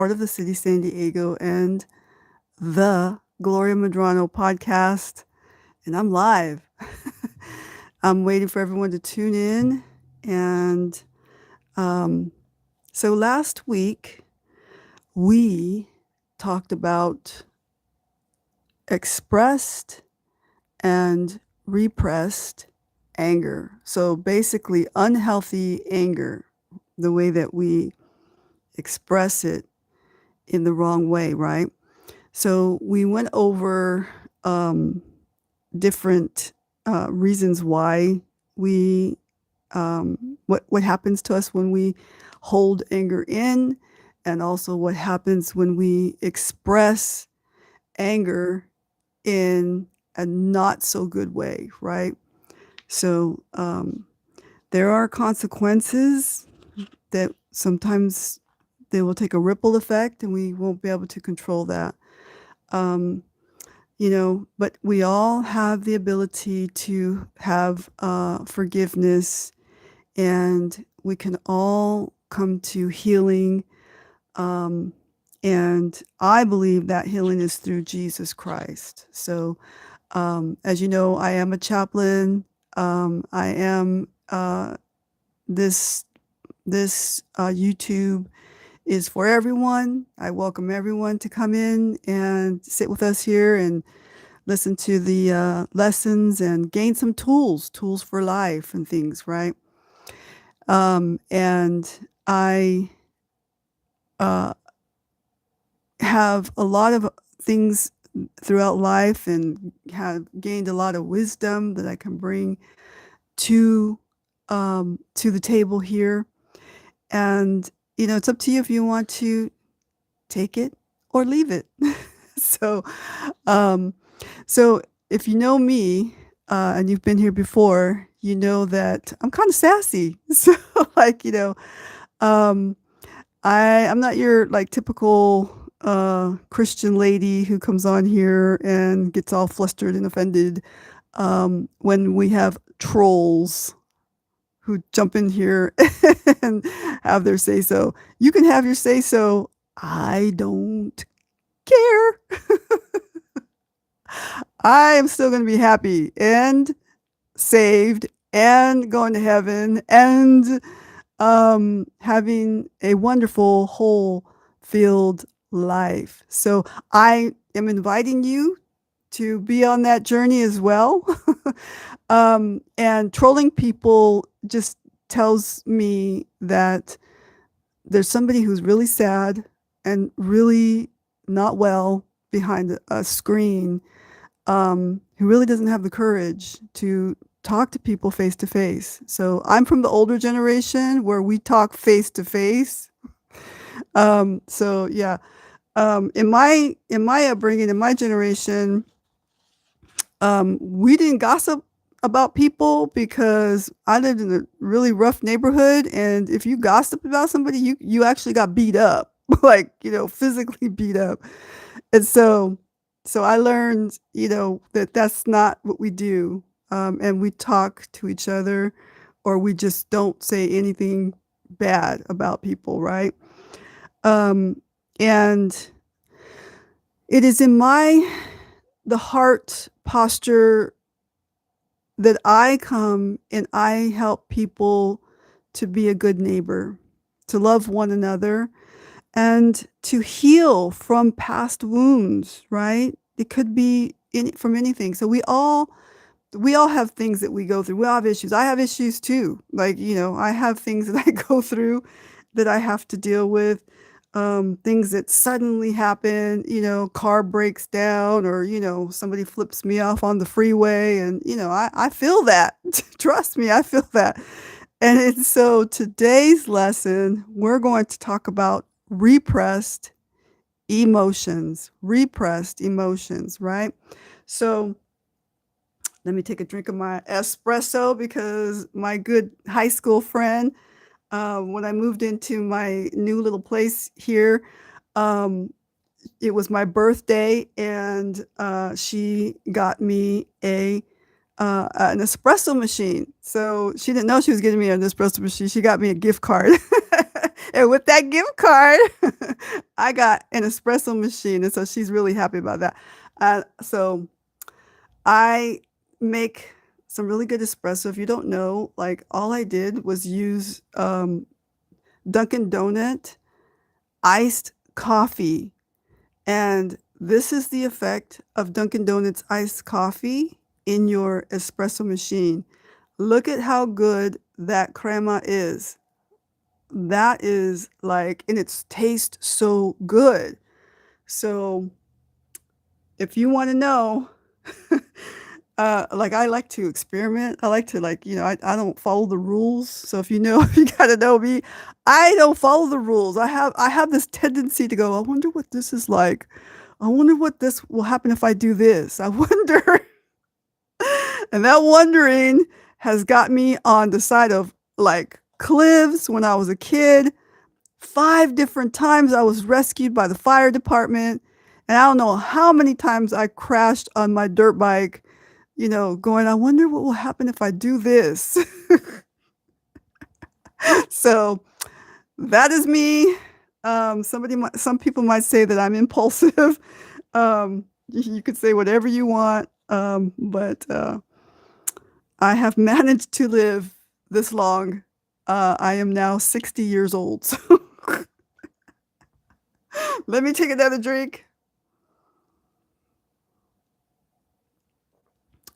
part of the City San Diego and the Gloria Madrano podcast, and I'm live. I'm waiting for everyone to tune in. And um, so last week, we talked about expressed and repressed anger. So basically, unhealthy anger, the way that we express it in the wrong way, right? So we went over um, different reasons why we what happens to us when we hold anger in, and also what happens when we express anger in a not so good way, right? So there are consequences that sometimes they will take a ripple effect, and we won't be able to control that. Um, but we all have the ability to have forgiveness, and we can all come to healing. Um, and I believe that healing is through Jesus Christ. So, as you know, I am a chaplain. I am this YouTube is for everyone. I welcome everyone to come in and sit with us here and listen to the lessons and gain some tools for life and things, right? And I uh, have a lot of things throughout life and have gained a lot of wisdom that I can bring to to the table here. And it's up to you if you want to take it or leave it. so, um, so if you know me and you've been here before, you know that I'm kind of sassy. So, like, um, I'm not your like typical Christian lady who comes on here and gets all flustered and offended when we have trolls who jump in here and have their say so. You can have your say so. I don't care. I am still going to be happy and saved and going to heaven and having a wonderful, whole, filled life. So I am inviting you to be on that journey as well. And trolling people just tells me that there's somebody who's really sad and really not well behind a screen, who really doesn't have the courage to talk to people face to face. So I'm from the older generation where we talk face to face. So yeah, in my upbringing, in my generation, we didn't gossip about people because I lived in a really rough neighborhood, and if you gossiped about somebody, you actually got beat up, like physically beat up. And so I learned, that that's not what we do. And we talk to each other, or we just don't say anything bad about people, right? Um, and it is in the heart posture that I come and I help people to be a good neighbor, to love one another, and to heal from past wounds, right? It could be from anything. So we all have things that we go through. We all have issues. I have issues too. Like, I have things that I go through that I have to deal with. Things that suddenly happen, car breaks down, or, somebody flips me off on the freeway. And, I feel that. Trust me, I feel that. And so today's lesson, we're going to talk about repressed emotions, right? So let me take a drink of my espresso because my good high school friend, when I moved into my new little place here, um, it was my birthday, and she got me a an espresso machine. So she didn't know she was getting me an espresso machine. She got me a gift card. And with that gift card, I got an espresso machine. And so she's really happy about that. So I make some really good espresso. If you don't know, like all I did was use Dunkin' Donut iced coffee. And this is the effect of Dunkin' Donuts iced coffee in your espresso machine. Look at how good that crema is. That is like, and it's taste so good. So if you want to know, like I like to experiment. I like to like, I don't follow the rules. So if you know, if you gotta know me, I don't follow the rules. I have this tendency to go, I wonder what this is like. I wonder what this will happen if I do this. I wonder. And that wondering has got me on the side of like cliffs when I was a kid. 5 different times I was rescued by the fire department. And I don't know how many times I crashed on my dirt bike, going, I wonder what will happen if I do this. So that is me. Some people might say that I'm impulsive. You could say whatever you want. But I have managed to live this long. I am now 60 years old. So let me take another drink.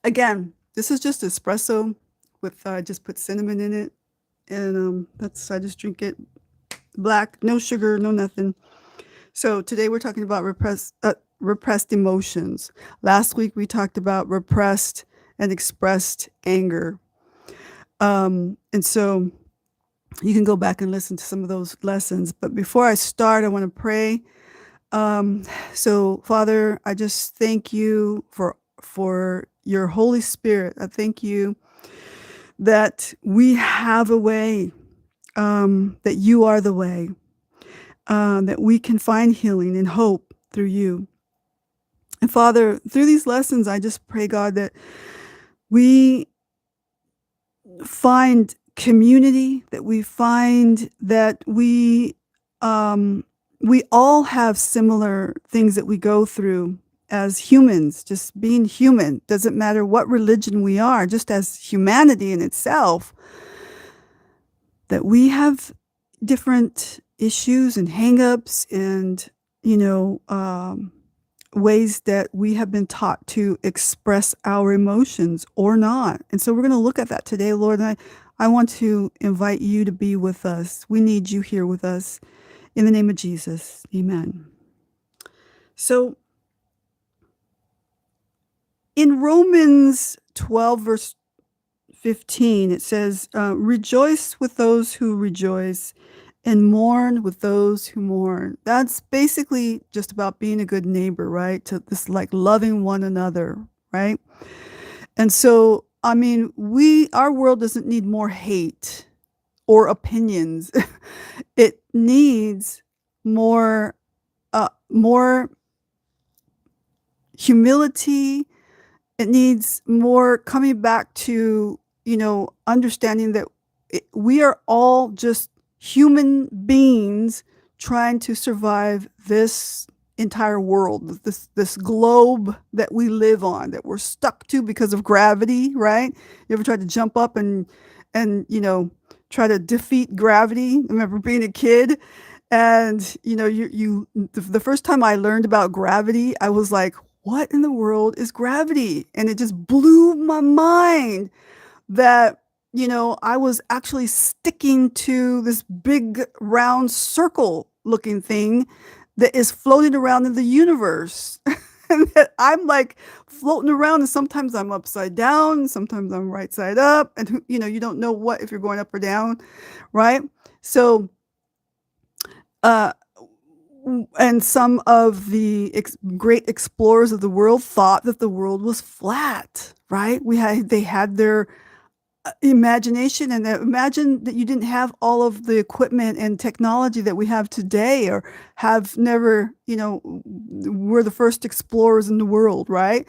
Again, this is just espresso with I just put cinnamon in it, and I just drink it black, no sugar, no nothing. So today we're talking about repressed emotions. Last week we talked about repressed and expressed anger. And so you can go back and listen to some of those lessons. But before I start, I want to pray. So Father, I just thank you for your Holy Spirit. I thank you that we have a way, that you are the way, that we can find healing and hope through you. And Father, through these lessons, I just pray, God, that we find community, that we find that we all have similar things that we go through as humans. Just being human, doesn't matter what religion we are, just as humanity in itself, that we have different issues and hangups and ways that we have been taught to express our emotions or not. And so we're going to look at that today, Lord. And I want to invite you to be with us. We need you here with us. In the name of Jesus, amen. So in Romans 12, verse 15, it says, rejoice with those who rejoice and mourn with those who mourn. That's basically just about being a good neighbor, right? To this, like, loving one another, right? And so, I mean, our world doesn't need more hate or opinions. It needs more humility. It needs more coming back to, understanding that we are all just human beings trying to survive this entire world, this globe that we live on, that we're stuck to because of gravity, right? You ever tried to jump up and try to defeat gravity? I remember being a kid, and the first time I learned about gravity, I was like, what in the world is gravity? And it just blew my mind that, I was actually sticking to this big round circle looking thing that is floating around in the universe. And that I'm like floating around, and sometimes I'm upside down, sometimes I'm right side up, and you don't know what if you're going up or down, right? So and some of the great explorers of the world thought that the world was flat, right? They had their imagination, and imagine that you didn't have all of the equipment and technology that we have today, or have never, we're the first explorers in the world, right?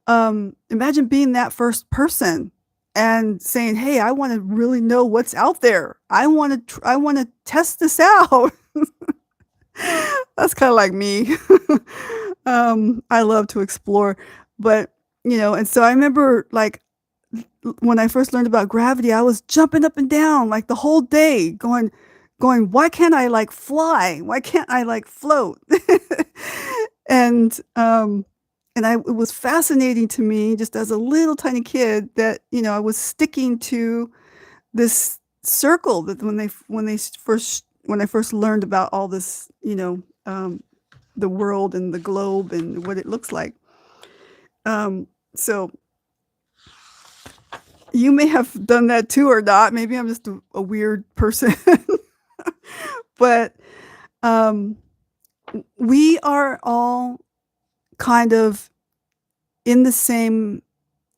Imagine being that first person and saying, "Hey, I wanna really know what's out there. I wanna test this out." That's kinda like me. I love to explore, but, and so I remember, like, when I first learned about gravity, I was jumping up and down, like, the whole day going, "Why can't I, like, fly? Why can't I, like, float?" And, it was fascinating to me just as a little tiny kid that, I was sticking to this circle that when I first learned about all this, the world and the globe and what it looks like. So you may have done that too or not. Maybe I'm just a weird person. But um, we are all kind of in the same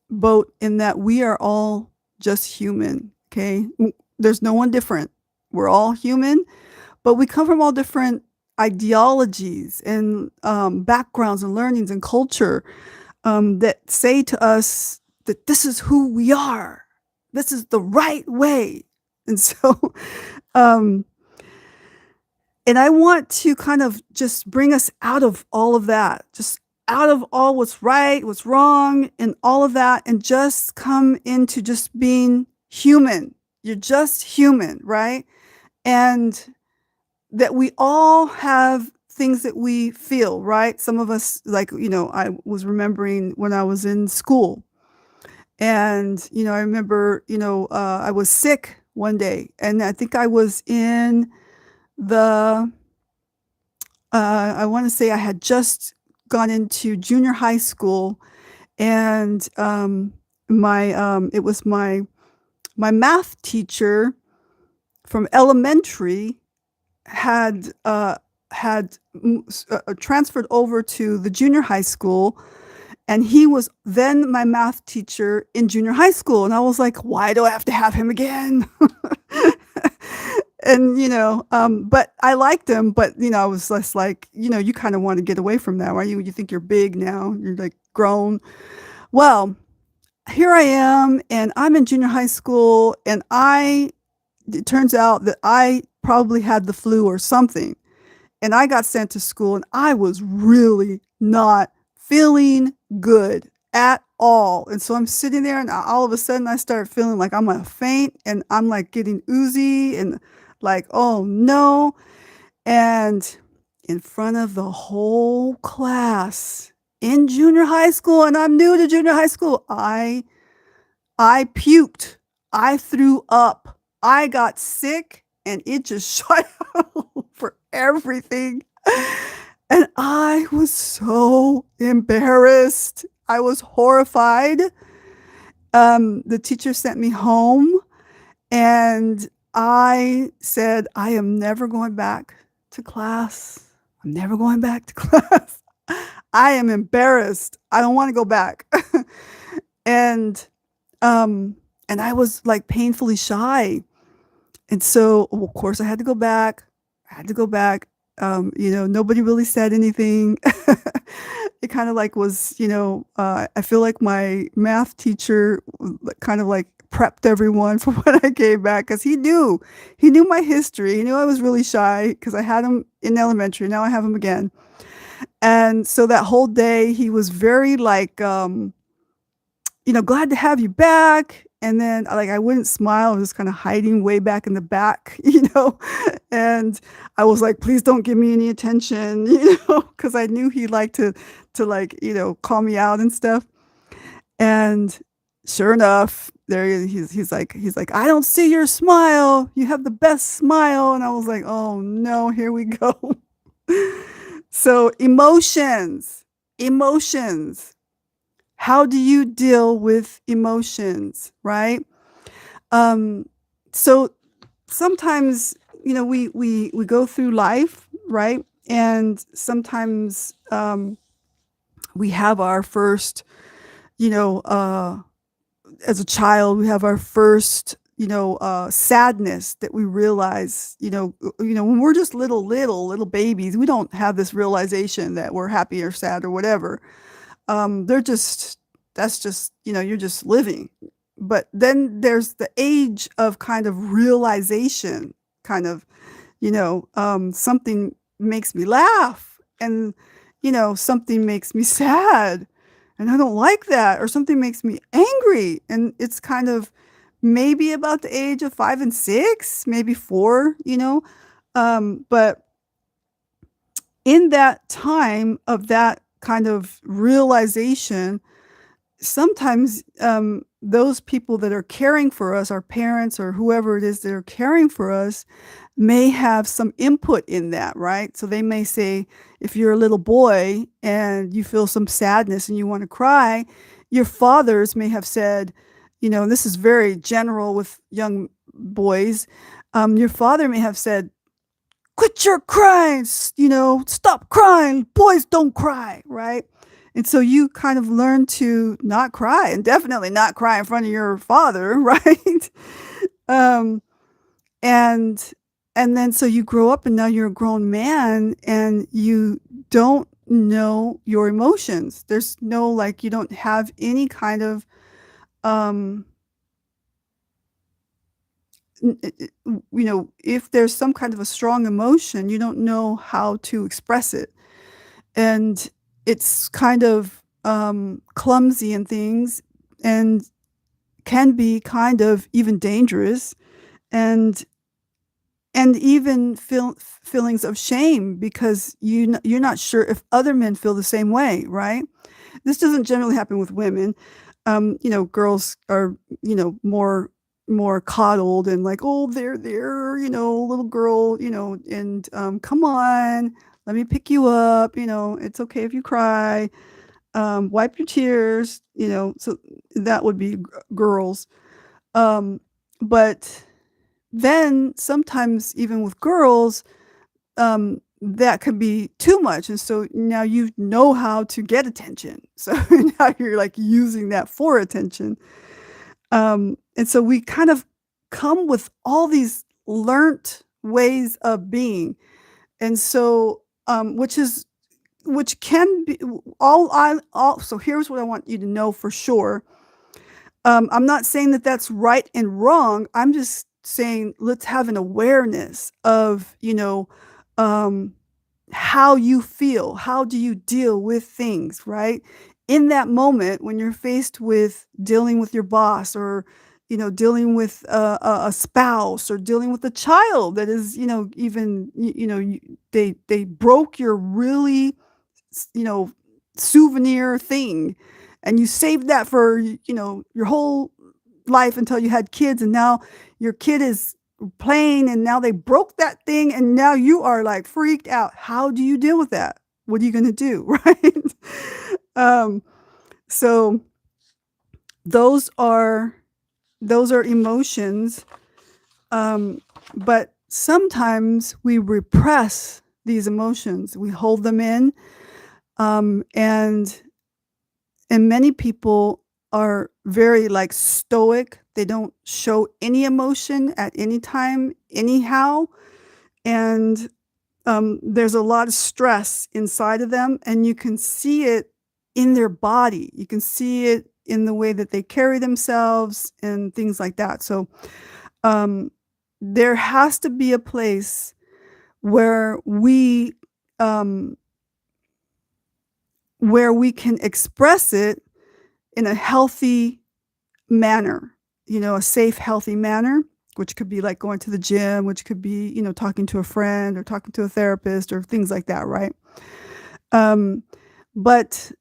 boat in that we are all just human. Okay. There's no one different. We're all human, but we come from all different ideologies and backgrounds and learnings and culture that say to us that this is who we are. This is the right way. And so, um, and I want to kind of just bring us out of all of that, just out of all what's right, what's wrong, and all of that, and just come into just being human. You're just human, right? And that we all have things that we feel, right? Some of us, like, I was remembering when I was in school. And, I remember, I was sick one day, and I think I was in the, I want to say I had just gone into junior high school, and it was my math teacher from elementary had transferred over to the junior high school, and he was then my math teacher in junior high school, and I was like, "Why do I have to have him again?" And, but I liked him, but, I was just like, you kinda wanna get away from that, right? You think you're big now, you're, like, grown. Well, here I am, and I'm in junior high school, and it turns out that I probably had the flu or something, and I got sent to school, and I was really not feeling good at all. And so I'm sitting there, and all of a sudden I start feeling like I'm gonna faint, and I'm like getting oozy and like, oh no. And in front of the whole class in junior high school, and I'm new to junior high school, I puked. I threw up. I got sick, and it just shot all over everything. And I was so embarrassed. I was horrified. The teacher sent me home, and I said, "I am never going back to class. I'm never going back to class. I am embarrassed. I don't want to go back." And um, and I was like painfully shy. And so, of course, I had to go back. I had to go back. Nobody really said anything. It kind of like was, I feel like my math teacher kind of like prepped everyone for when I came back, because he knew my history. He knew I was really shy because I had him in elementary. Now I have him again. And so that whole day he was very like, glad to have you back. And then, like, I wouldn't smile. I was kind of hiding way back in the back, and I was like, please don't give me any attention, because I knew he liked to like, call me out and stuff. And sure enough, he's like, "I don't see your smile. You have the best smile." And I was like, oh no, here we go. So emotions. How do you deal with emotions, right? Um, so sometimes, we go through life, right? And sometimes we have our first, you know, uh, as a child, we have our first, sadness that we realize, when we're just little babies, we don't have this realization that we're happy or sad or whatever. They're just that's just, you're just living. But then there's the age of kind of realization, kind of, something makes me laugh, and, something makes me sad, and I don't like that, or something makes me angry. And it's kind of maybe about the age of 5 and 6, maybe 4, but in that time of that kind of realization, sometimes those people that are caring for us, our parents or whoever it is that are caring for us, may have some input in that, right? So they may say, if you're a little boy and you feel some sadness and you want to cry, your fathers may have said, and this is very general with young boys, your father may have said, quit your crying, stop crying. Boys don't cry, right? And so you kind of learn to not cry, and definitely not cry in front of your father, right? um, and and then so you grow up, and now you're a grown man, and you don't know your emotions. There's no, like, you don't have any kind of um if there's some kind of a strong emotion, you don't know how to express it. And it's kind of clumsy and things, and can be kind of even dangerous, and even feelings of shame, because you're not sure if other men feel the same way, right? This doesn't generally happen with women. Girls are, more coddled, and like, oh, there, little girl, and come on, let me pick you up, it's okay if you cry, wipe your tears, so that would be girls. But then sometimes even with girls, that could be too much, and so now you know how to get attention. So now you're like using that for attention. And so we kind of come with all these learnt ways of being. And so, which can be all. So here's what I want you to know for sure. I'm not saying that that's right and wrong. I'm just saying, let's have an awareness of, um, how you feel. How do you deal with things, right? In that moment when you're faced with dealing with your boss, or, dealing with a spouse, or dealing with a child that is, even, they broke your really, you know, souvenir thing, and you saved that for, your whole life until you had kids, and now your kid is playing, and now they broke that thing, and now you are like freaked out. How do you deal with that? What are you going to do? Right? um so those are emotions, but sometimes we repress these emotions, we hold them in, and many people are very, like, stoic. They don't show any emotion at any time anyhow, and there's a lot of stress inside of them, and you can see it in their body. You can see it in the way that they carry themselves and things like that. So um, there has to be a place where um, we can express it in a healthy manner, a safe, healthy manner, which could be like going to the gym, which could be, talking to a friend or talking to a therapist or things like that, right? Um, but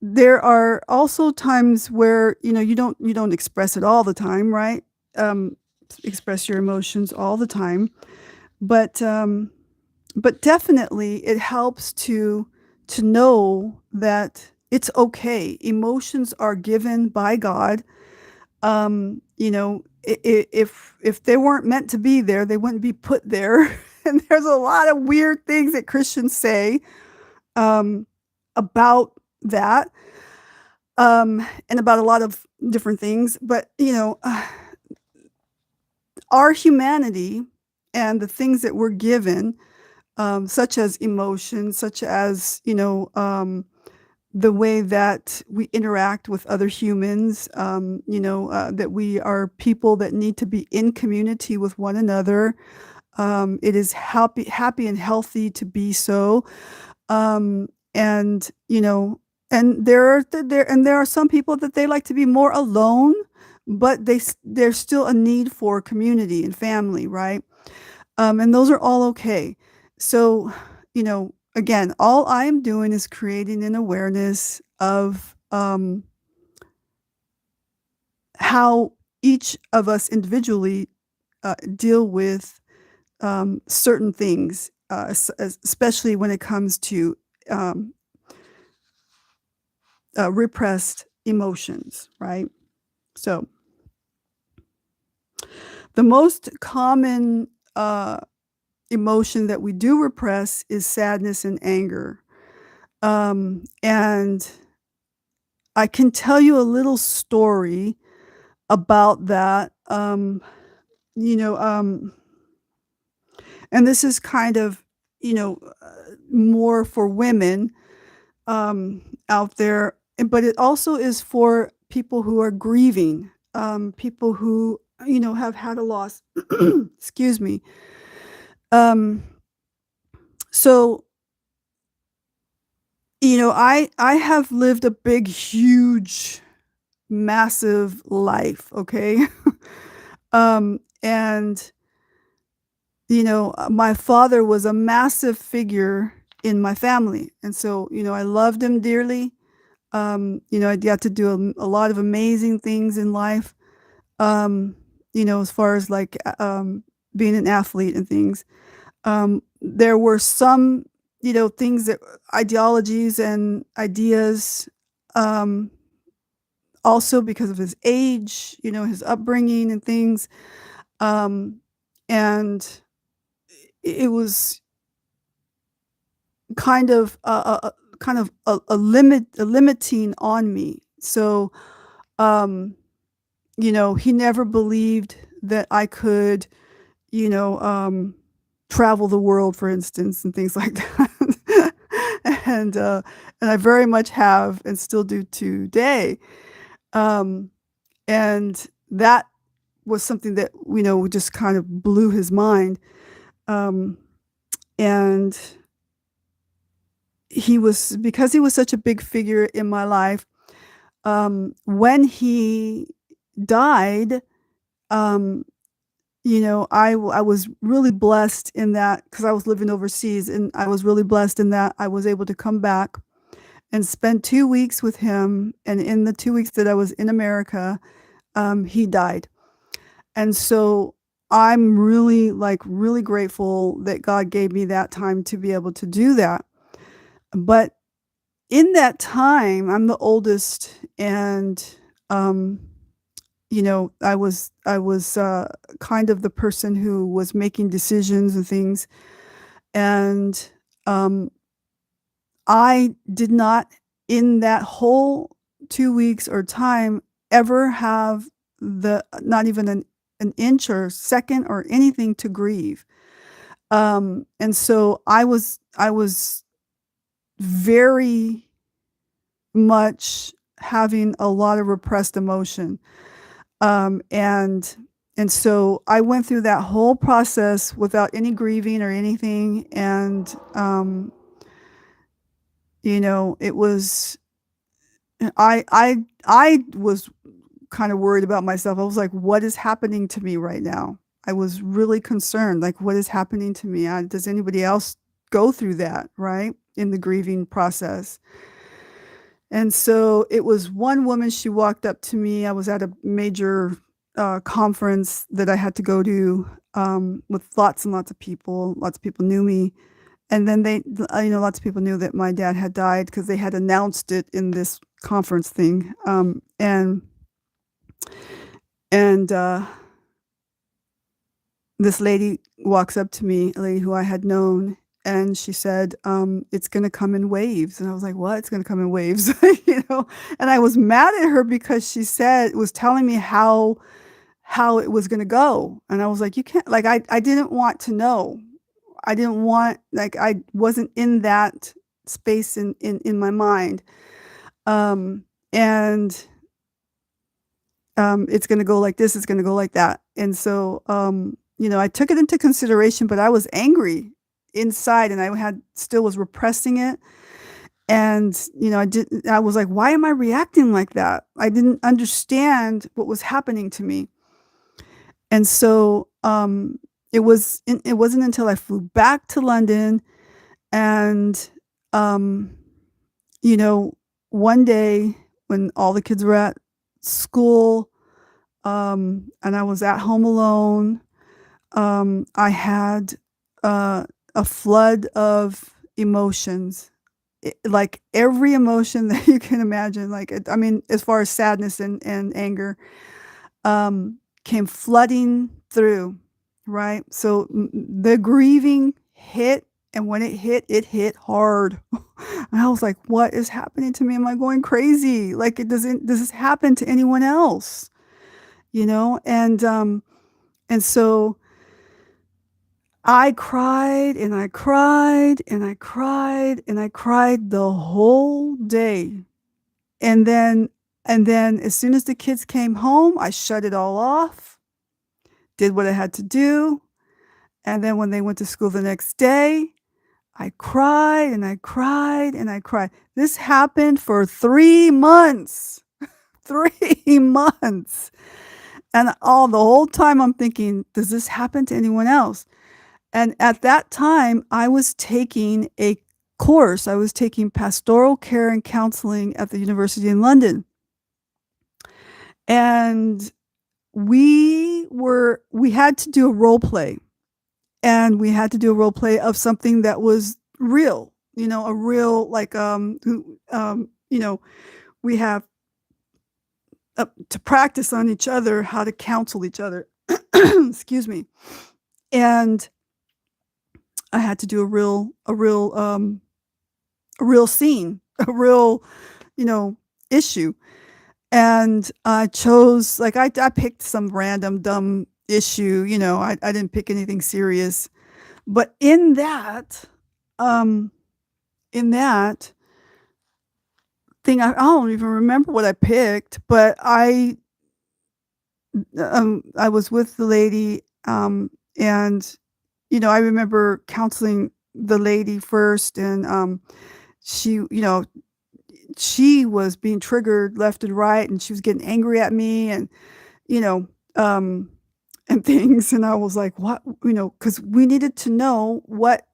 there are also times where, you don't express it all the time, right? Um, express your emotions all the time, but definitely it helps to know that it's okay. Emotions are given by God. If they weren't meant to be there, they wouldn't be put there. And there's a lot of weird things that Christians say um, about that, and about a lot of different things. But our humanity and the things that we're given, such as emotions, such as the way that we interact with other humans, that we are people that need to be in community with one another. It is happy and healthy to be so. Um, and, you know, and there are some people that they like to be more alone, but there's still a need for community and family, right? And those are all okay. So, again, all I am doing is creating an awareness of how each of us individually deal with certain things, especially when it comes to um, repressed emotions, right? So, the most common emotion that we do repress is sadness and anger. And I can tell you a little story about that. You know, um, and this is kind of, more for women out there, but it also is for people who are grieving, people who, have had a loss. Excuse me. Um, so, I have lived a big, huge, massive life, okay? And my father was a massive figure in my family, and so, I loved him dearly. I got to do a lot of amazing things in life, as far as, like, being an athlete and things. There were some, things that ideologies and ideas, um, also because of his age, his upbringing and things, um, and it was kind of a limiting on me. So, um, he never believed that I could, you know, um, travel the world, for instance, and things like that. and uh, and I very much have, and still do today. Um, and that was something that just kind of blew his mind. Um, and he was because he was such a big figure in my life. When he died, um, I was really blessed in that because I was living overseas, and I was really blessed in that I was able to come back and spend 2 weeks with him, and in the 2 weeks that I was in America, he died. And so I'm really, like, really grateful that God gave me that time to be able to do that. But in that time, I'm the oldest, and, um, I was kind of the person who was making decisions and things, and, um, I did not, in that whole 2 weeks or time, ever have not even an inch or second or anything to grieve. And so I was very much having a lot of repressed emotion. And so I went through that whole process without any grieving or anything, and, it was I was kinda worried about myself. I was like, "What is happening to me right now?" I was really concerned, like, "What is happening to me? Does anybody else go through that, right, in the grieving process?" And so it was one woman, she walked up to me. I was at a major, conference that I had to go to, with lots and lots of people. Lots of people knew me, and then lots of people knew that my dad had died because they had announced it in this conference thing, and this lady walks up to me, a lady who I had known, and she said, "It's gonna come in waves." And I was like, "What? It's gonna come in waves?" You know? And I was mad at her because she was telling me how it was gonna go. And I was like, "You can't," like, I didn't want to know. I didn't want, like, I wasn't in that space in my mind. Um, and it's going to go like this, it's going to go like that. And so, I took it into consideration, but I was angry inside and I had still was repressing it. And, I was like, why am I reacting like that? I didn't understand what was happening to me. And so, it wasn't until I flew back to London and, um, you know, one day when all the kids were at school, and I was at home alone, I had, a flood of emotions. Like every emotion that you can imagine, like, I mean, as far as sadness and anger, came flooding through, right? So the grieving hit, and when it hit hard. And I was like, what is happening to me? Am I going crazy? Like, does this happen to anyone else? And so I cried and I cried and I cried and I cried the whole day. And then as soon as the kids came home, I shut it all off, did what I had to do. And then when they went to school the next day, I cried and I cried and I cried. This happened for 3 months. 3 months. And all the whole time I'm thinking, does this happen to anyone else? And at that time, I was taking a course. I was taking pastoral care and counseling at the university in London. And we had to do a role play. And we had to do a role play of something that was real, a real, like, we have to practice on each other how to counsel each other. Excuse me. And I had to do a real scene, a real, issue. And I chose, like, I picked some random dumb issue, I didn't pick anything serious. But um, in that thing, I don't even remember what I picked, but I was with the lady, and, I remember counseling the lady first, and, she, she was being triggered left and right, and she was getting angry at me, and, you know, um, and things. And I was like, what, because we needed to know what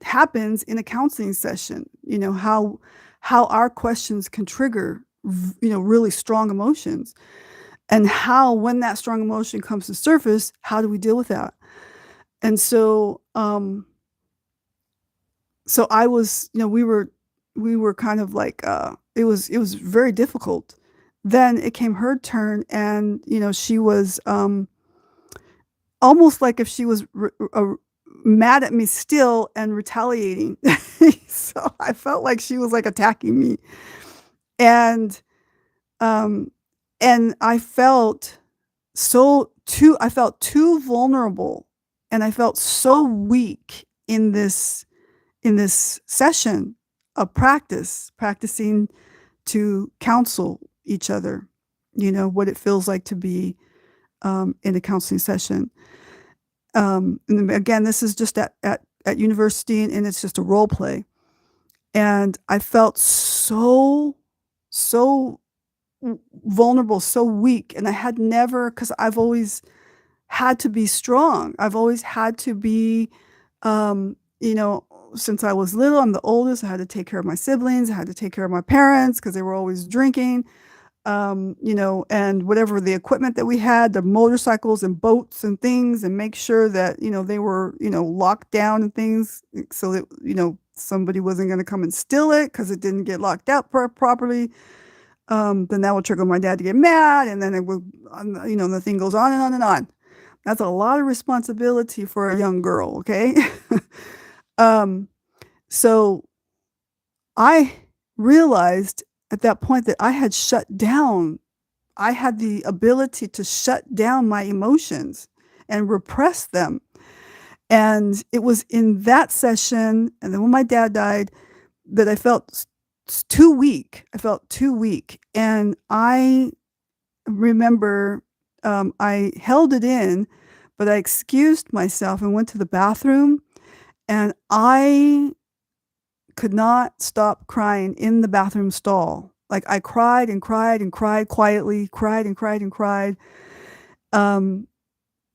happens in a counseling session, how our questions can trigger, really strong emotions, and how, when that strong emotion comes to surface, how do we deal with that? And so, so I was, we were kind of like, it was very difficult. Then it came her turn, and, she was, almost like if she was mad at me still and retaliating. So I felt like she was like attacking me. And, um, and I felt too vulnerable, and I felt so weak in this session of practicing to counsel each other, what it feels like to be, in a counseling session. And again, this is just at university, and it's just a role play. And I felt so vulnerable, so weak. And I had never, because I've always had to be strong. I've always had to be, since I was little, I'm the oldest. I had to take care of my siblings. I had to take care of my parents because they were always drinking. And whatever the equipment that we had, the motorcycles and boats and things, and make sure that, they were, locked down and things, so that, somebody wasn't going to come and steal it because it didn't get locked out properly. Then that would trigger my dad to get mad, and then it would, the thing goes on and on and on. That's a lot of responsibility for a young girl, okay? um, so I realized at that point that I had shut down. I had the ability to shut down my emotions and repress them. And it was in that session, and then when my dad died, that I felt too weak. I felt too weak. And I remember I held it in, but I excused myself and went to the bathroom. And I could not stop crying in the bathroom stall. Like I cried and cried and cried quietly, cried and cried and cried. Um,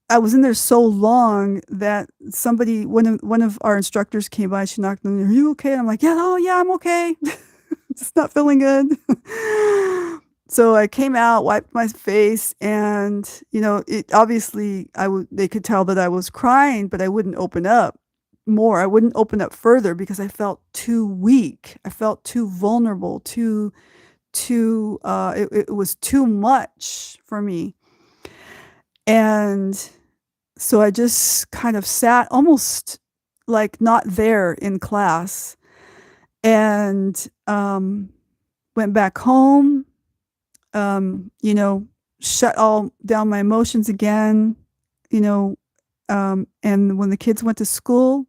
I was in there so long that one of our instructors came by. She knocked on the door. Are you okay? I'm like, yeah, oh yeah, I'm okay. Just not feeling good. So I came out, wiped my face, and it obviously they could tell that I was crying, but I wouldn't open up more. I wouldn't open up further because I felt too weak. I felt too vulnerable, it was too much for me. And so I just kind of sat almost like not there in class and went back home, um, you know, shut all down my emotions again, you know, and when the kids went to school,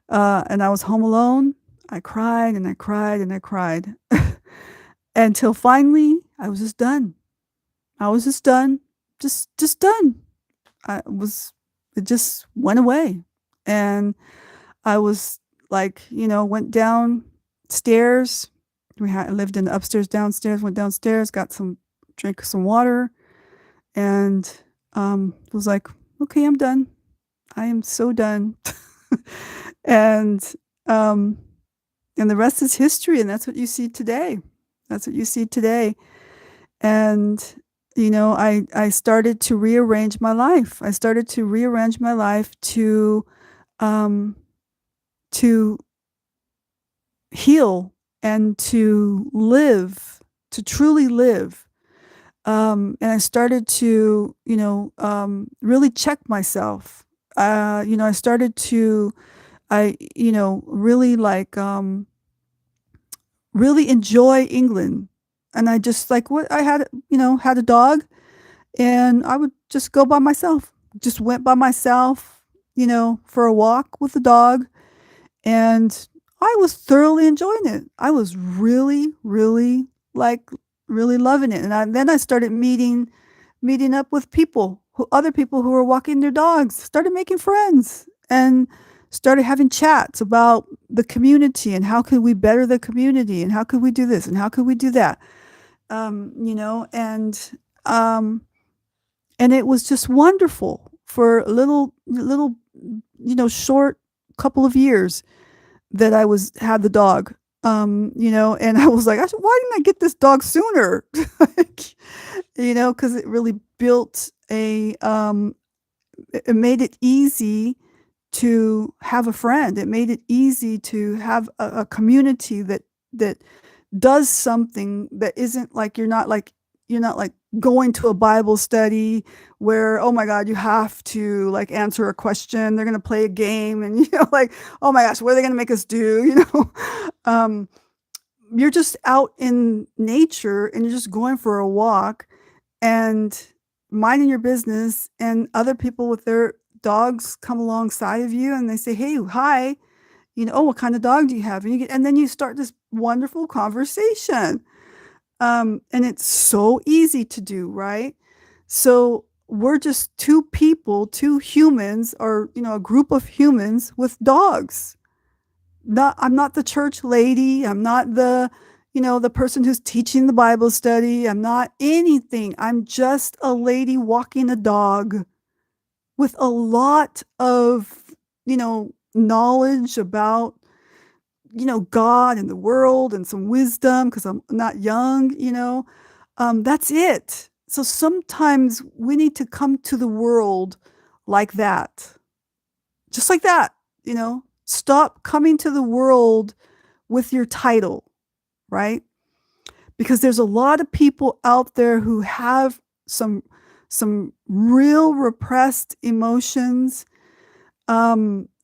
and I was home alone, I cried and I cried and I cried until finally I was just done. I was just done, just done. I was it just went away, and I was like, went downstairs. Lived in the upstairs, downstairs. Went downstairs, drank some water, and was like, okay, I'm done. I am so done. and um, and the rest is history, and that's what you see today. That's what you see today. And I started to rearrange my life. I started to rearrange my life um, to heal and to live, to truly live. And I started to, really check myself. I started to, really really enjoy England. And I just like what I had, had a dog, and I would just go by myself. Just went by myself, for a walk with the dog, and I was thoroughly enjoying it. I was really, really like really loving it. And then I started meeting up with other people who were walking their dogs, started making friends, and started having chats about the community and how could we better the community and how could we do this and how could we do that. You know, um, and it was just wonderful for a little, short couple of years that I had the dog. And I was like, why didn't I get this dog sooner? Like, because it really built it made it easy to have a friend. It made it easy to have a community that does something that isn't like you're not like going to a Bible study where, oh my God, you have to like answer a question. They're gonna play a game, and like, oh my gosh, what are they gonna make us do? Um, you're just out in nature and you're just going for a walk and minding your business, and other people with their dogs come alongside of you and they say, hey, hi, oh, what kind of dog do you have? And then you start this wonderful conversation. And it's so easy to do, right? So we're just two humans, or, a group of humans with dogs. I'm not the church lady. I'm not the person who's teaching the Bible study. I'm not anything. I'm just a lady walking a dog with a lot of, knowledge about, God and the world and some wisdom because I'm not young. That's it. So sometimes we need to come to the world like that, just like that, stop coming to the world with your title, right? Because there's a lot of people out there who have some real repressed emotions,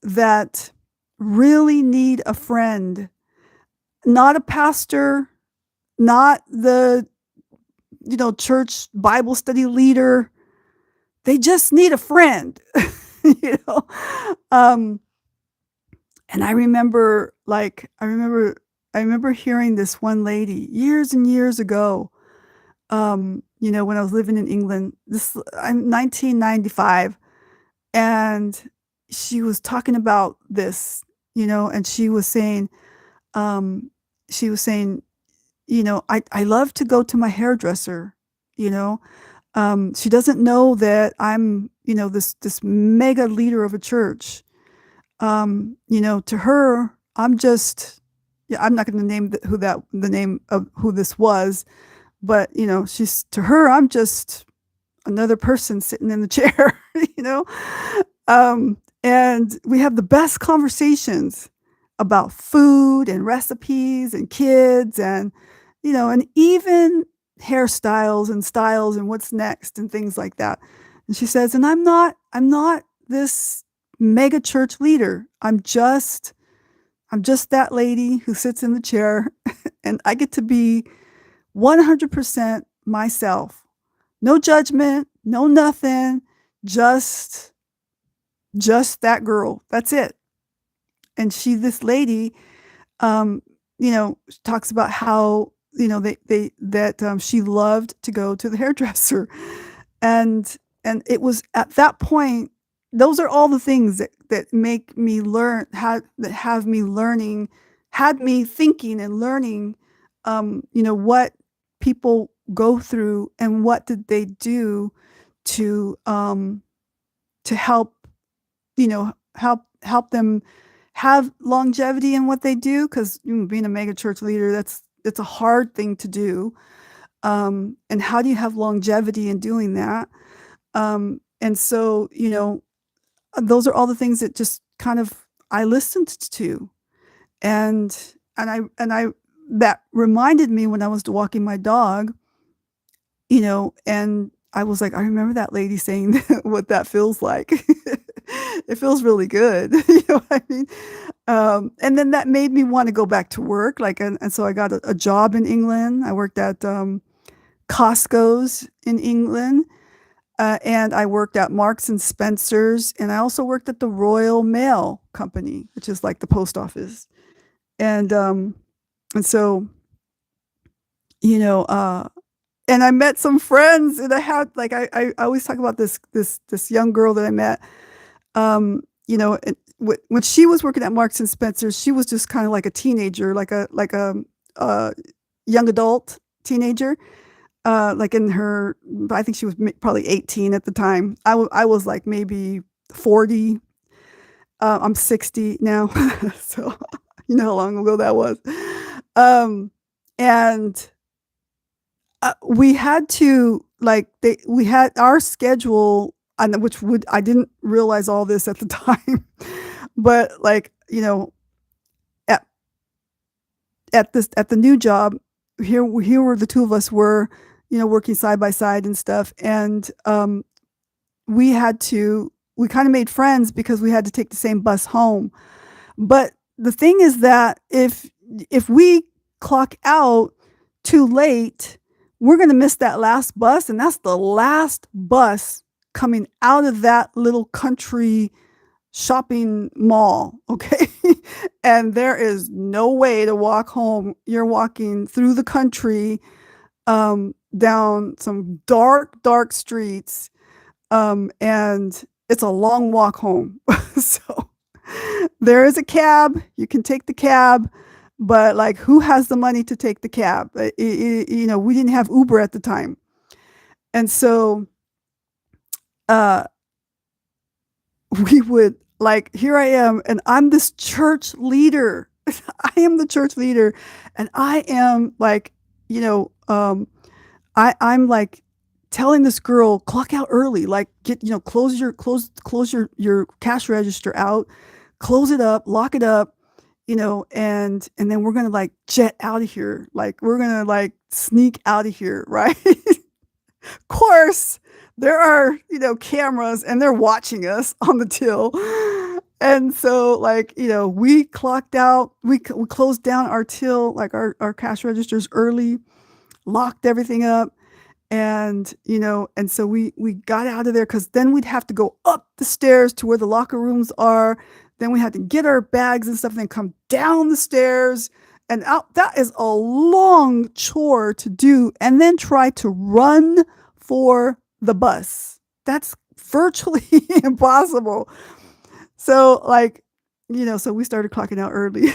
that really need a friend, not a pastor, not the church Bible study leader. They just need a friend. you know um and I remember I remember hearing this one lady years and years ago, when I was living in England. I'm 1995, and she was talking about this, and um, she was saying, I love to go to my hairdresser, you know. She doesn't know that I'm, this mega leader of a church. To her, I'm just, yeah, I'm not going to name the name of who this was, but to her, I'm just another person sitting in the chair, you know? And we have the best conversations about food and recipes and kids and even hairstyles and styles and what's next and things like that. And she says, and I'm not this mega church leader. I'm just that lady who sits in the chair and I get to be 100% myself. No judgment, no nothing, just that girl. That's it. And this lady, um, talks about how, she loved to go to the hairdresser. And it was at that point, those are all the things that make me learn, that have me learning, had me thinking and learning, what people go through and what did they do to um to help, help them have longevity in what they do, because being a mega church leader, it's a hard thing to do. And how do you have longevity in doing that? And so, those are all the things that just kind of I listened to. And I that reminded me when I was walking my dog, and I was like, I remember that lady saying what that feels like. It feels really good. You know what I mean? And then that made me want to go back to work. And so I got a job in England. I worked at Costco's in England. And I worked at Marks and Spencer's, and I also worked at the Royal Mail Company, which is like the post office. And so, you know, and I met some friends, and I had like I always talk about this young girl that I met. When she was working at Marks and Spencer's, she was just kind of like a teenager, like a uh, young adult teenager. Like in her, I think she was probably 18 at the time. I was like maybe 40. I'm 60 now, so you know how long ago that was. Um, and we had to we had our schedule, and I didn't realize all this at the time, but at at the new job, here were the two of us were, working side by side and stuff. And we kind of made friends because we had to take the same bus home. But the thing is that if we clock out too late, we're going to miss that last bus, and that's the last bus coming out of that little country shopping mall, okay? And there is no way to walk home. You're walking through the country, down some dark streets, and it's a long walk home. So there is a cab. You can take the cab, but like, who has the money to take the cab? We didn't have Uber at the time. And so uh, we would, like, here I am, and I'm this church leader. I am the church leader, and I am like, I'm like telling this girl, clock out early, like close your cash register out, close it up, lock it up, and then we're gonna like jet out of here. Like, we're gonna like sneak out of here, right? Of course, there are, cameras, and they're watching us on the till. And so, like, we clocked out, we closed down our till, like our cash registers early, locked everything up. And so we got out of there, because then we'd have to go up the stairs to where the locker rooms are. Then we had to get our bags and stuff and then come down the stairs And that is a long chore to do, and then try to run for the bus. That's virtually impossible. So, like, so we started clocking out early.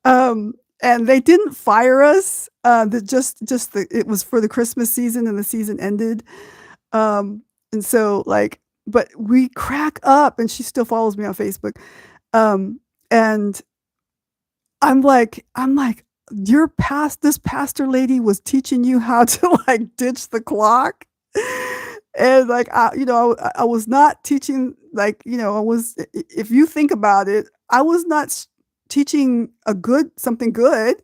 um, and they didn't fire us. It was for the Christmas season, and the season ended. Um, and so, like, but we crack up, and she still follows me on Facebook. And I'm like, this pastor lady was teaching you how to like ditch the clock. And like, I was not teaching, like, if you think about it, I was not teaching something good.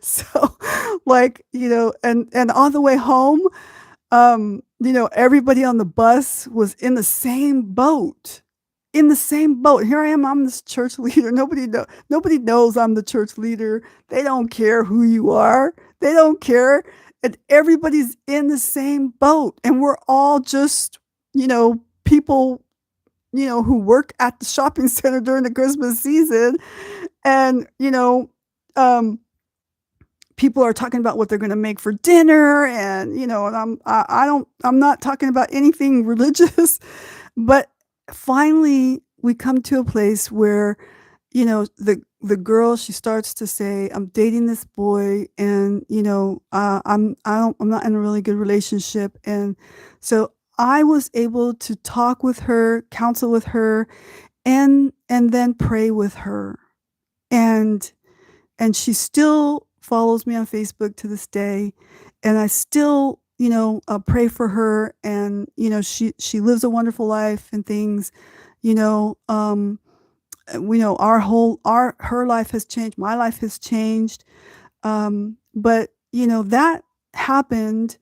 So like, and on the way home, everybody on the bus was in the same boat. In the same boat. Here I am, I'm this church leader. Nobody knows I'm the church leader. They don't care who you are. They don't care. And everybody's in the same boat. And we're all just, people, who work at the shopping center during the Christmas season. And, um, people are talking about what they're going to make for dinner, and I'm not talking about anything religious. But finally we come to a place where the girl, she starts to say, I'm dating this boy, and I'm not in a really good relationship. And so I was able to talk with her, counsel with her, and then pray with her. And she still follows me on Facebook to this day, and I still, pray for her, and she lives a wonderful life and things. You know, we know our her life has changed, my life has changed. But that happened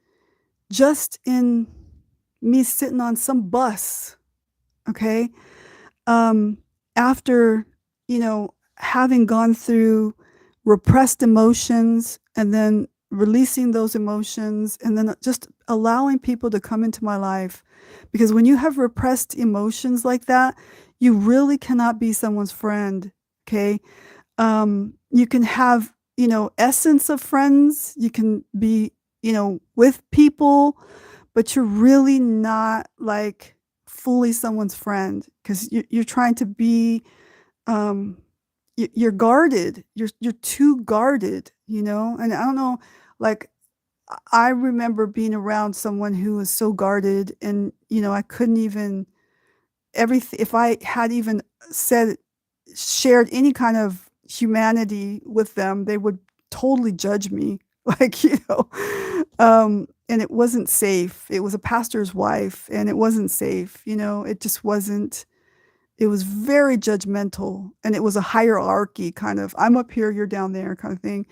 just in me sitting on some bus, okay? Um, After, having gone through repressed emotions, and then releasing those emotions, and then just allowing people to come into my life. Because when you have repressed emotions like that, you really cannot be someone's friend. Okay. You can have, essence of friends. You can be, with people, but you're really not like fully someone's friend, because you're trying to be, um, you're guarded. You're too guarded, and I don't know, like, I remember being around someone who was so guarded, and, I couldn't even, everything, if I had even said, shared any kind of humanity with them, they would totally judge me. Like, and it wasn't safe. It was a pastor's wife, and it wasn't safe. It just wasn't. It was very judgmental, and it was a hierarchy kind of, I'm up here, you're down there kind of thing.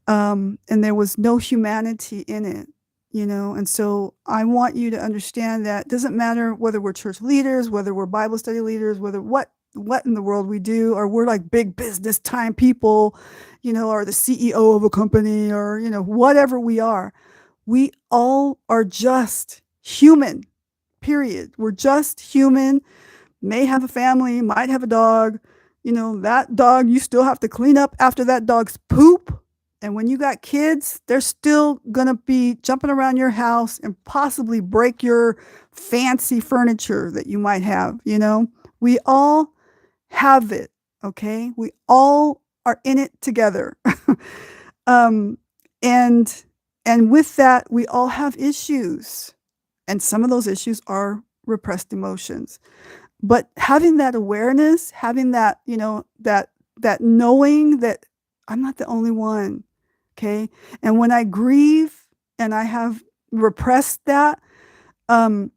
And there was no humanity in it, and so I want you to understand that it doesn't matter whether we're church leaders, whether we're Bible study leaders, whether what in the world we do, or we're like big business time people, or the CEO of a company, or, whatever we are. We all are just human, period. We're just human. May have a family, might have a dog. That dog, you still have to clean up after that dog's poop. And when you got kids, they're still going to be jumping around your house and possibly break your fancy furniture that you might have. We all have it. Okay. We all are in it together. um, and, and with that, we all have issues. And some of those issues are repressed emotions. But having that awareness, having that, that knowing that I'm not the only one. Okay. And when I grieve and I have repressed that, um,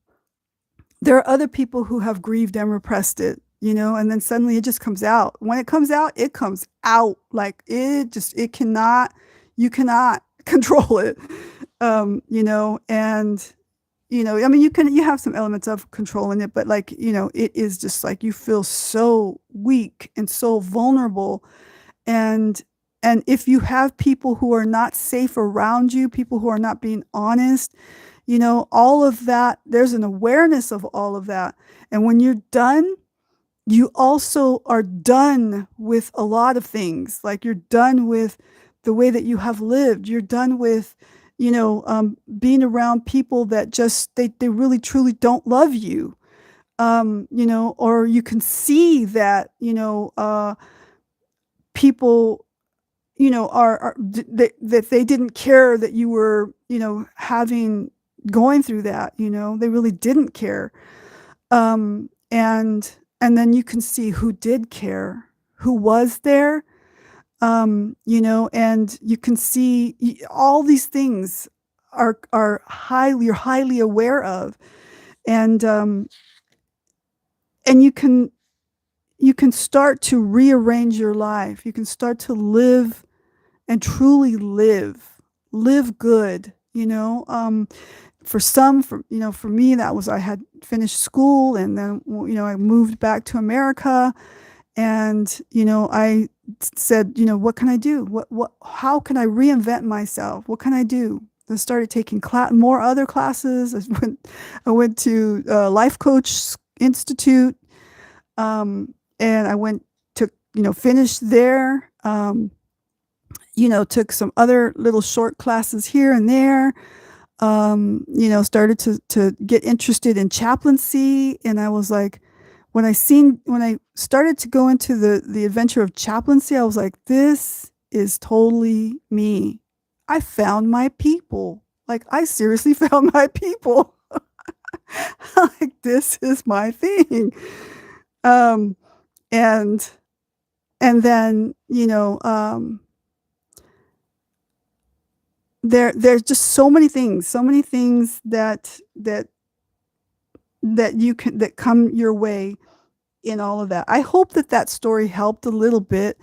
there are other people who have grieved and repressed it, and then suddenly it just comes out. When it comes out, it comes out. Like, it cannot, you cannot control it. And I mean, you have some elements of controlling it, but like, it is just like, you feel so weak and so vulnerable. And, and if you have people who are not safe around you, people who are not being honest, all of that, there's an awareness of all of that. And when you're done, you also are done with a lot of things. Like you're done with the way that you have lived. You're done with, being around people that just, they really truly don't love you. Or you can see that, people, that they didn't care that you were, going through that, they really didn't care. And then you can see who did care, who was there, and you can see all these things are highly, you're highly aware of. And you can start to rearrange your life. You can start to live and truly live good, for some, for me, that was, I had finished school, and then, I moved back to America. And, I said, what can I do? How can I reinvent myself? What can I do? I started taking more other classes. I went to Life Coach Institute. And I went to, finished there. Took some other little short classes here and there. Started to get interested in chaplaincy. And I was like, when I started to go into the adventure of chaplaincy, I was like, this is totally me. I found my people. Like, I seriously found my people. Like, this is my thing. Um, and and then, there's just so many things that come your way in all of that. I hope that story helped a little bit,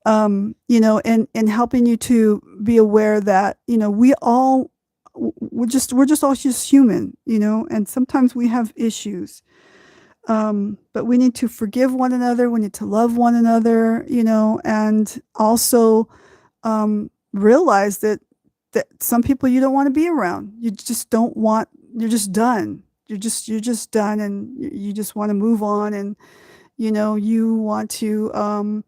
and helping you to be aware that, we're just all just human, and sometimes we have issues. But we need to forgive one another. We need to love one another, and also, realize that some people you don't want to be around. You just don't want. You're just done. You're just done, and you just want to move on, and you want to,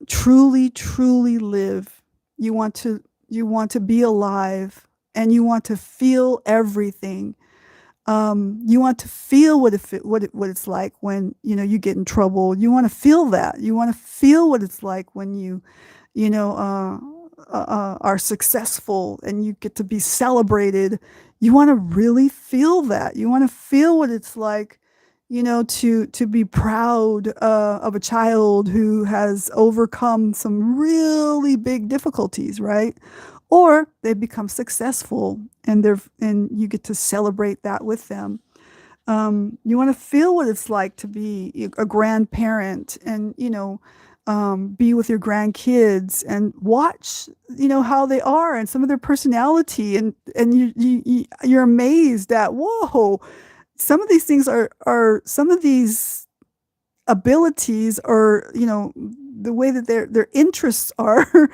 truly, truly live. You want to be alive, and you want to feel everything. You want to feel what it's like when, you get in trouble. You want to feel that. You want to feel what it's like when you know, are successful and you get to be celebrated. You want to really feel that. You want to feel what it's like, to be proud of a child who has overcome some really big difficulties, right? Or they become successful, and you get to celebrate that with them. You want to feel what it's like to be a grandparent, and, be with your grandkids and watch, how they are and some of their personality, and you're amazed at, whoa, some of these things some of these abilities, or, the way that their interests are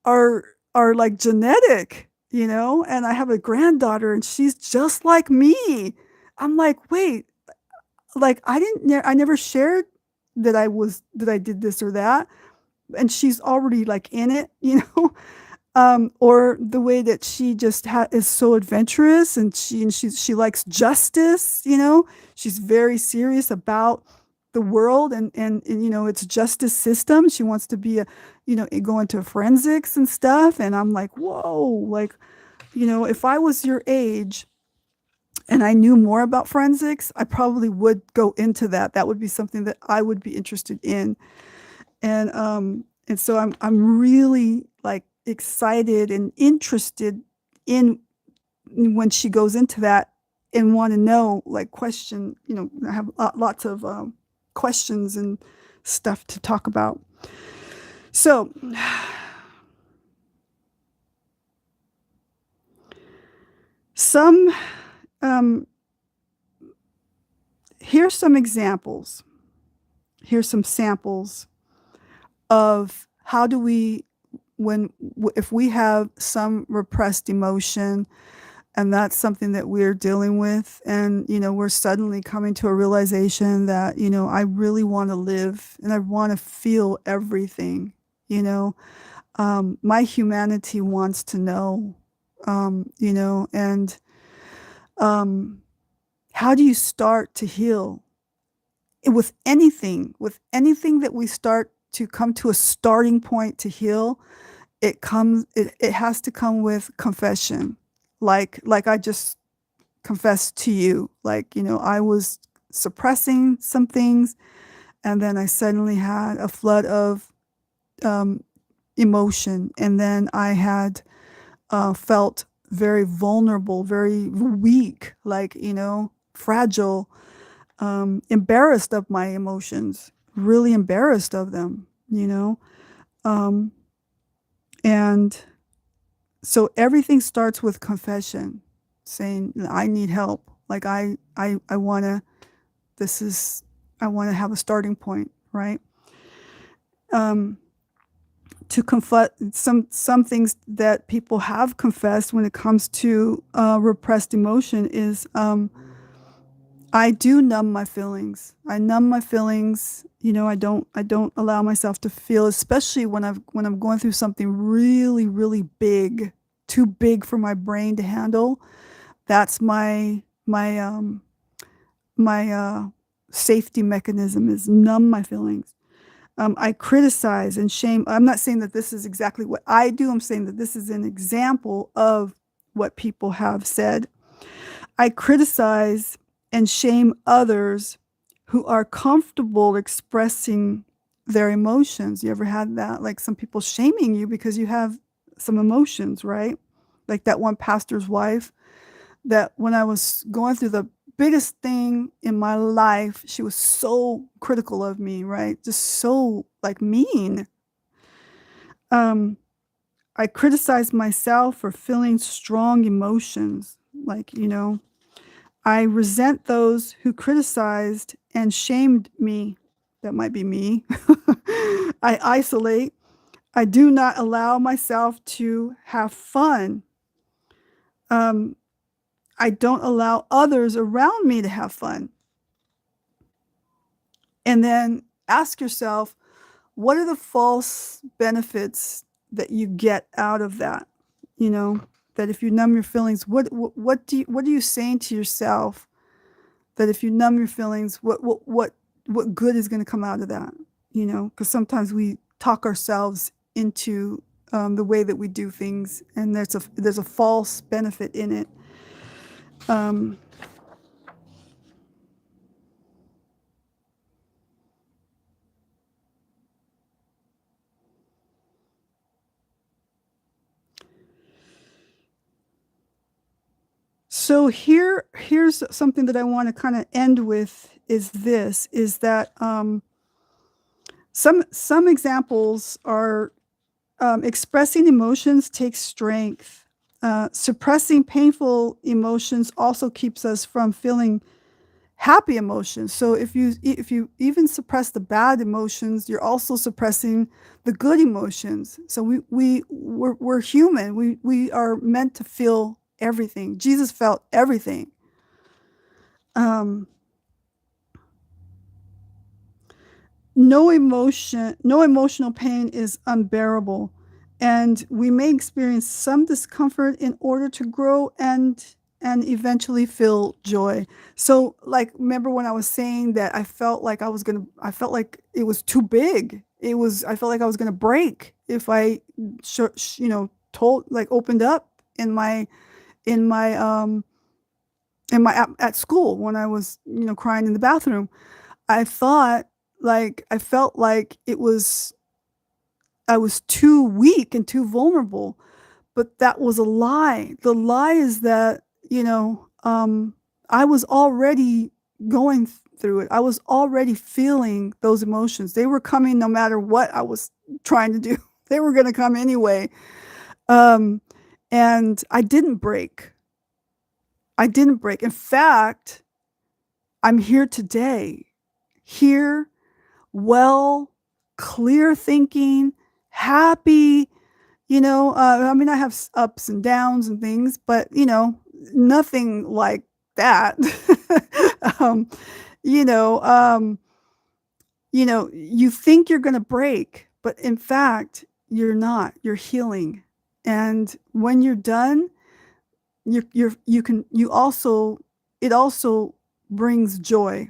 are are like genetic, and I have a granddaughter, and she's just like me. I'm like, wait, like, I never shared that I did this or that, and she's already like in it, or the way that she just is so adventurous, and she likes justice. She's very serious about the world, and its justice system. She wants to be go into forensics and stuff, and I'm like, whoa, like, if I was your age and I knew more about forensics, I probably would go into that. That would be something that I would be interested in. And so I'm really like excited and interested in when she goes into that, and want to know, like, question, I have lots of questions and stuff to talk about. So some here's some examples. Here's some samples of how do we, if we have some repressed emotion, And that's something that we're dealing with. And, we're suddenly coming to a realization that, I really want to live and I want to feel everything, you know. My humanity wants to know, and um, how do you start to heal? With anything that we start to come to a starting point to heal, it has to come with confession. Like I just confessed to you, like, I was suppressing some things, and then I suddenly had a flood of um, emotion, and then I had felt very vulnerable, very weak, like, fragile, embarrassed of my emotions, really embarrassed of them, Um, and so everything starts with confession, saying, I need help. Like, I want to, this is, I want to have a starting point, right? Um, to confess some things that people have confessed when it comes to repressed emotion is, I do numb my feelings. I numb my feelings. I don't allow myself to feel, especially when I'm going through something really, really big, too big for my brain to handle. That's my safety mechanism, is numb my feelings. I criticize and shame. I'm not saying that this is exactly what I do. I'm saying that this is an example of what people have said. I criticize and shame others who are comfortable expressing their emotions. You ever had that? Like, some people shaming you because you have some emotions, right? Like that one pastor's wife, that when I was going through the biggest thing in my life, she was so critical of me, right? Just so, like, mean. Um, I criticize myself for feeling strong emotions. Like, I resent those who criticized and shamed me. That might be me. I isolate. I do not allow myself to have fun. Um, I don't allow others around me to have fun. And then ask yourself, what are the false benefits that you get out of that? That if you numb your feelings, what are you saying to yourself, that if you numb your feelings, what good is going to come out of that? Because sometimes we talk ourselves into the way that we do things, and there's a false benefit in it. Um, so here's something that I want to kind of end with, is that some examples are, expressing emotions takes strength. Suppressing painful emotions also keeps us from feeling happy emotions. So if you even suppress the bad emotions, you're also suppressing the good emotions. So we're human. We are meant to feel everything. Jesus felt everything. Um, no emotional pain is unbearable, and we may experience some discomfort in order to grow and eventually feel joy. So, like, remember when I was saying that I felt like it was too big. I felt like I was gonna break if I, told, like, opened up in my in my at school when I was, crying in the bathroom. I thought, I felt like I was too weak and too vulnerable, but that was a lie. The lie is that, I was already going through it. I was already feeling those emotions. They were coming no matter what I was trying to do. They were going to come anyway. Um, and I didn't break. I didn't break. In fact, I'm here today, here, well, clear thinking, happy. I mean, I have ups and downs and things, but, nothing like that. um, you know, um, you think you're going to break, but in fact, you're not. You're healing. And when you're done, you also, it also brings joy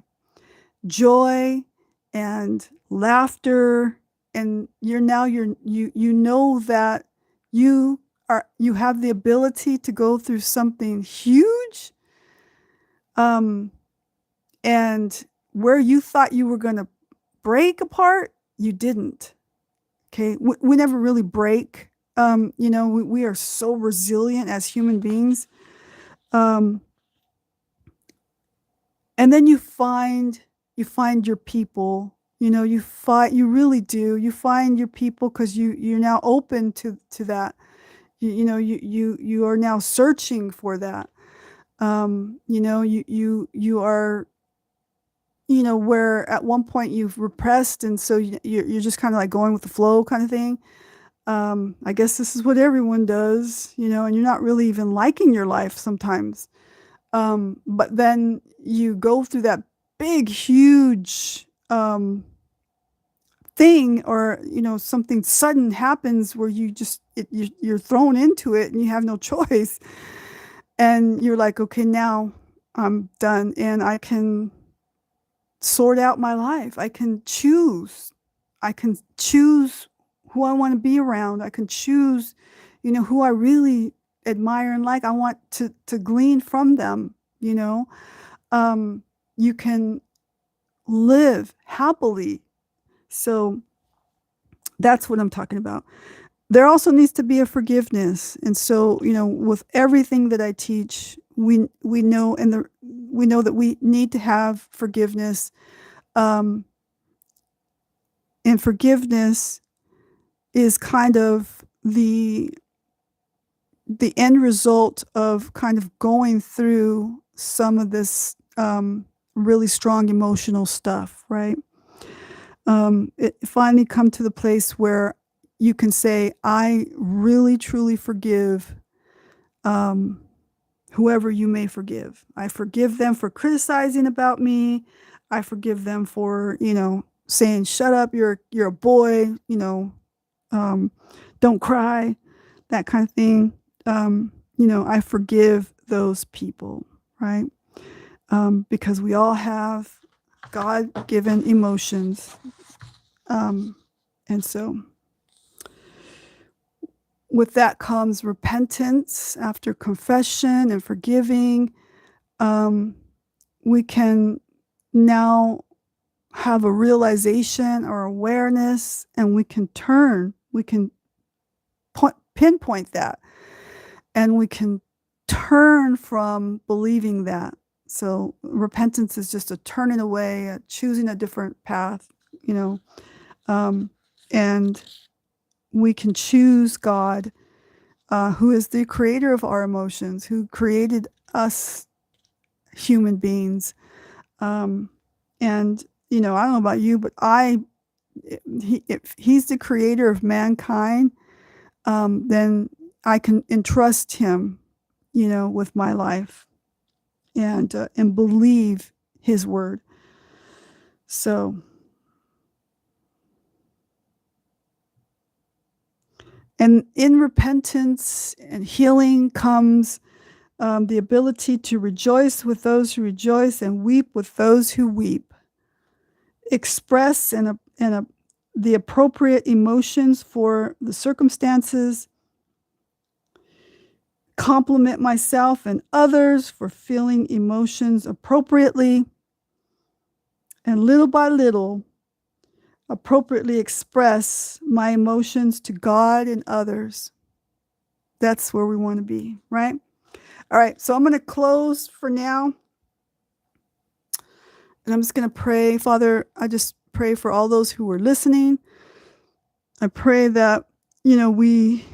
and laughter, and you know that you have the ability to go through something huge, um and where you thought you were going to break apart, you didn't. Okay, we never really break. We are so resilient as human beings. um and then you find your people. You really do, you find your people, because you're now open to that. You are now searching for that. You are, where at one point you've repressed, and so you're just kind of like going with the flow kind of thing. I guess this is what everyone does, and you're not really even liking your life sometimes. But then you go through that big, huge thing, or something sudden happens where you're thrown into it and you have no choice, and you're like, okay, now I'm done, and I can sort out my life. I can choose who I want to be around. I can choose, who I really admire and like. I want to glean from them. Um, you can live happily. So that's what I'm talking about. There also needs to be a forgiveness. And so, with everything that I teach, we know, we know that we need to have forgiveness. Um, and forgiveness is kind of the end result of kind of going through some of this really strong emotional stuff, right? It finally come to the place where you can say, I really truly forgive um, whoever you may forgive. I forgive them for criticizing about me. I forgive them for, saying, shut up, you're a boy, um, don't cry, that kind of thing. I forgive those people, right? Because we all have God-given emotions. And so with that comes repentance after confession and forgiving. Um, we can now have a realization or awareness, and we can pinpoint that, and we can turn from believing that. So repentance is just a turning away, a choosing a different path, you know, and we can choose God, who is the creator of our emotions, who created us human beings. And, I don't know about you, but if he's the creator of mankind, then I can entrust him, with my life, and believe his word. So, and in repentance and healing comes the ability to rejoice with those who rejoice and weep with those who weep. Express the appropriate emotions for the circumstances. Compliment myself and others for feeling emotions appropriately. And little by little, appropriately express my emotions to God and others. That's where we want to be, right? All right, so I'm going to close for now. And I'm just going to pray. Father, I just pray for all those who are listening. I pray that, we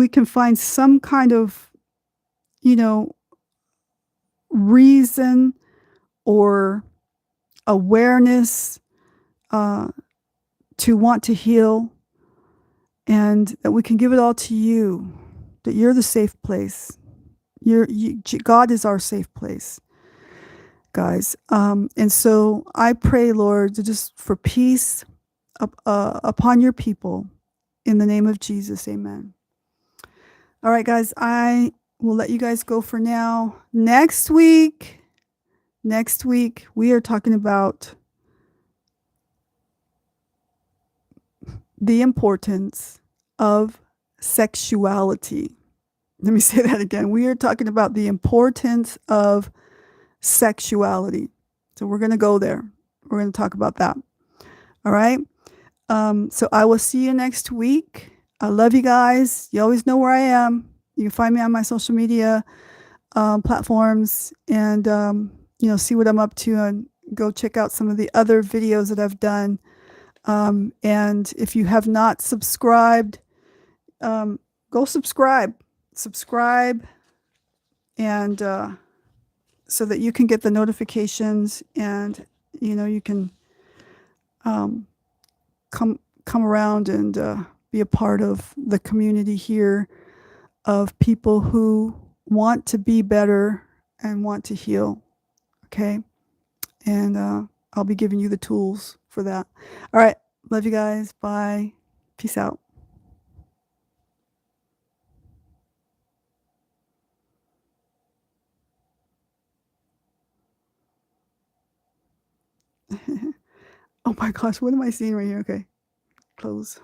can find some kind of, reason or awareness to want to heal, and that we can give it all to you, that you're the safe place. God is our safe place, guys. And so I pray, Lord, just for peace upon your people. In the name of Jesus, amen. All right, guys, I will let you guys go for now. Next week, we are talking about the importance of sexuality. Let me say that again. We are talking about the importance of sexuality. So we're going to go there. We're going to talk about that. All right. So I will see you next week. I love you guys. You always know where I am. You can find me on my social media platforms and, see what I'm up to and go check out some of the other videos that I've done. And if you have not subscribed, go subscribe. And so that you can get the notifications and, you can come around and be a part of the community here of people who want to be better and want to heal. Okay. And I'll be giving you the tools for that. All right. Love you guys. Bye. Peace out. Oh my gosh. What am I seeing right here? Okay. Close.